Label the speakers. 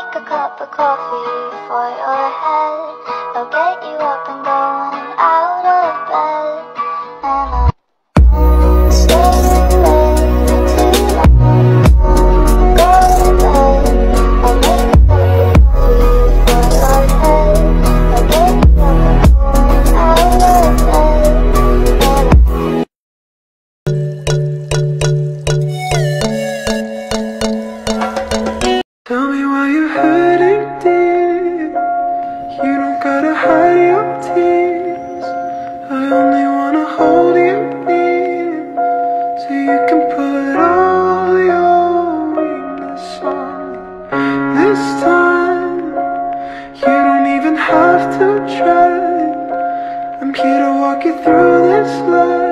Speaker 1: make a cup of coffee for your head. I'll get you up and going out of bed. And I'll stay in bed for too long. Go to bed. I'll make a cup of coffee for your head. I'll get you up and going out of bed.
Speaker 2: Tell me why you're hurting, dear. You don't gotta hide your tears. I only wanna hold you near, so you can put all your weakness on me. This time, you don't even have to try. I'm here to walk you through this life.